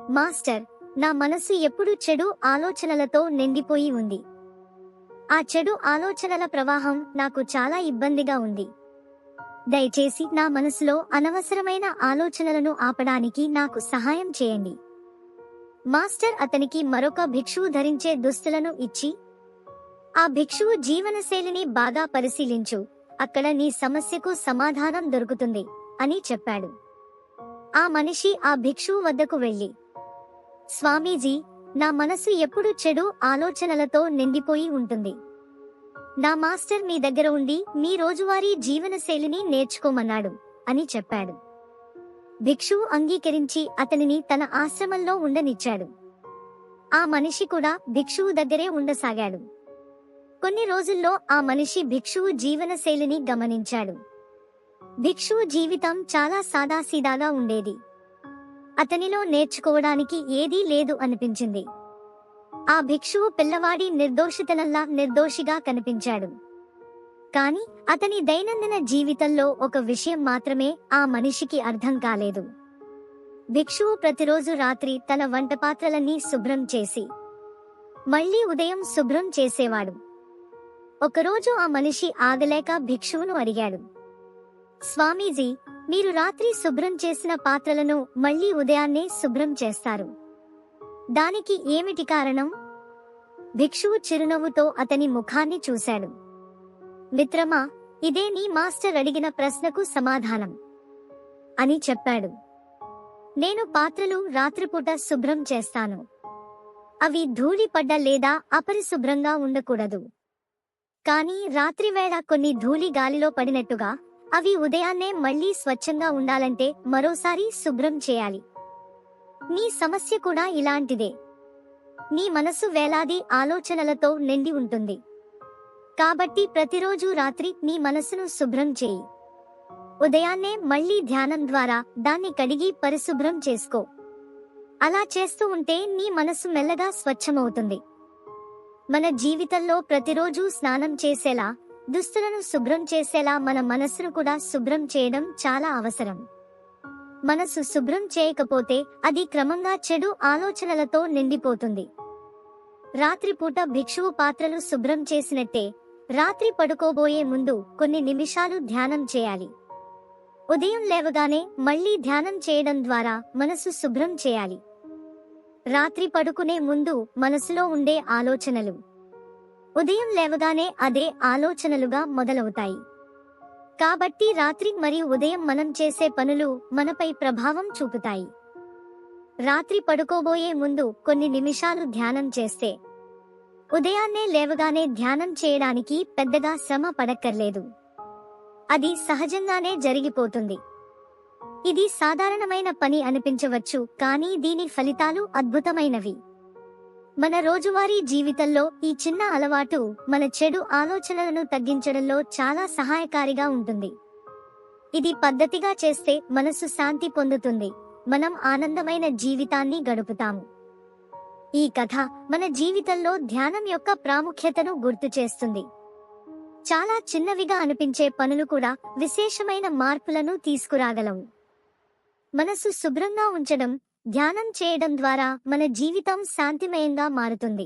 Master, నా మనసు ఎప్పుడూ చెడు ఆలోచనలతో నిండిపోయి ఉంది. ఆ చెడు ఆలోచనల ప్రవాహం నాకు చాలా ఇబ్బందిగా ఉంది. దయచేసి నా మనసులో అనవసరమైన ఆలోచనలను ఆపడానికి నాకు సహాయం చేయండి. మాస్టర్ అతనికి మరొక భిక్షువు ధరించే దుస్తులను ఇచ్చి, ఆ భిక్షువు జీవనశైలిని బాగా పరిశీలించు, అక్కడ నీ సమస్యకు సమాధానం దొరుకుతుంది అని చెప్పాడు. ఆ మనిషి ఆ భిక్షువు వద్దకు వెళ్లి, స్వామీజీ, నా మనసు ఎప్పుడు చెడు ఆలోచనలతో నిండిపోయి ఉంటుంది. నా మాస్టర్ మీ దగ్గర ఉండి మీ రోజువారీ జీవనశైలిని నేర్చుకోమన్నాడు అని చెప్పాడు. భిక్షువు అంగీకరించి అతనిని తన ఆశ్రమంలో ఉండనిచ్చాడు. ఆ మనిషి కూడా భిక్షువు దగ్గరే ఉండసాగాడు. కొన్ని రోజుల్లో ఆ మనిషి భిక్షువు జీవనశైలిని గమనించాడు. భిక్షువు జీవితం చాలా సాదాసీదాగా ఉండేది. అతనిలో నేర్చుకోవడానికి ఏదీ లేదు అనిపించింది. ఆ భిక్షువు పిల్లవాడి నిర్దోషితనల్లా నిర్దోషిగా కనిపించాడు. కాని అతని దైనందిన జీవితంలో ఒక విషయం మాత్రమే ఆ మనిషికి అర్థం కాలేదు. భిక్షువు ప్రతిరోజు రాత్రి తన వంటపాత్రలన్నీ శుభ్రం చేసి మళ్లీ ఉదయం శుభ్రం చేసేవాడు. ఒకరోజు ఆ మనిషి ఆగలేక భిక్షువును అడిగాడు, స్వామీజీ, మీరు రాత్రి శుభ్రం చేసిన పాత్రలను మళ్లీ ఉదయాన్నే శుభ్రం చేస్తారు. దానికి ఏమిటి కారణం? భిక్షువు చిరునవ్వుతో అతని ముఖాన్ని చూశాడు. మిత్రమా, ఇదే నీ మాస్టర్ అడిగిన ప్రశ్నకు సమాధానం అని చెప్పాడు. నేను పాత్రలు రాత్రిపూట శుభ్రం చేస్తాను. అవి ధూళి పడ్డ లేదా అపరిశుభ్రంగా ఉండకూడదు. కానీ రాత్రివేళ కొన్ని ధూళి గాలిలో పడినట్టుగా అవి ఉదయాన్నే మళ్లీ స్వచ్ఛంగా ఉండాలంటే మరోసారి శుభ్రం చేయాలి. నీ సమస్య కూడా ఇలాంటిదే. నీ మనసు వేలాది ఆలోచనలతో నిండి ఉంటుంది. కాబట్టి ప్రతిరోజు రాత్రి నీ మనసును శుభ్రం చేయి. ఉదయాన్నే మళ్లీ ధ్యానం ద్వారా దాన్ని కడిగి పరిశుభ్రం చేసుకో. అలా చేస్తూ ఉంటే నీ మనసు మెల్లగా స్వచ్ఛమవుతుంది. మన జీవితంలో ప్రతిరోజు స్నానం చేసేలా, దుస్తులను శుభ్రం చేసేలా మన మనసును కూడా శుభ్రం చేయడం చాలా అవసరం. మనసు శుభ్రం చేయకపోతే అది క్రమంగా చెడు ఆలోచనలతో నిండిపోతుంది. రాత్రిపూట భిక్షువు పాత్రలు శుభ్రం చేసినట్టే రాత్రి పడుకోబోయే ముందు కొన్ని నిమిషాలు ధ్యానం చేయాలి. ఉదయం లేవగానే మళ్లీ ధ్యానం చేయడం ద్వారా మనసు శుభ్రం చేయాలి. రాత్రి పడుకునే ముందు మనసులో ఉండే ఆలోచనలు ఉదయం లేవగానే అదే ఆలోచనలుగా మొదలవుతాయి. కాబట్టి రాత్రి మరియు ఉదయం మనం చేసే పనులు మనపై ప్రభావం చూపుతాయి. రాత్రి పడుకోబోయే ముందు కొన్ని నిమిషాలు ధ్యానం చేస్తే ఉదయాన్నే లేవగానే ధ్యానం చేయడానికి పెద్దగా శ్రమ పడక్కర్లేదు. అది సహజంగానే జరిగిపోతుంది. ఇది సాధారణమైన పని అనిపించవచ్చు, కానీ దీని ఫలితాలు అద్భుతమైనవి. మన రోజువారీ జీవితంలో ఈ చిన్న అలవాటు మన చెడు ఆలోచనలను తగ్గించడంలో చాలా సహాయకారిగా ఉంటుంది. ఇది పద్ధతిగా చేస్తే మనసు శాంతి పొందుతుంది. మనం ఆనందమైన జీవితాన్ని గడుపుతాము. ఈ కథ మన జీవితంలో ధ్యానం యొక్క ప్రాముఖ్యతను గుర్తు చేస్తుంది. చాలా చిన్నవిగా అనిపించే పనులు కూడా విశేషమైన మార్పులను తీసుకురాగలవు. మనసు శుభ్రంగా ఉంచడం, ధ్యానం చేయడం ద్వారా మన జీవితం శాంతిమయంగా మారుతుంది.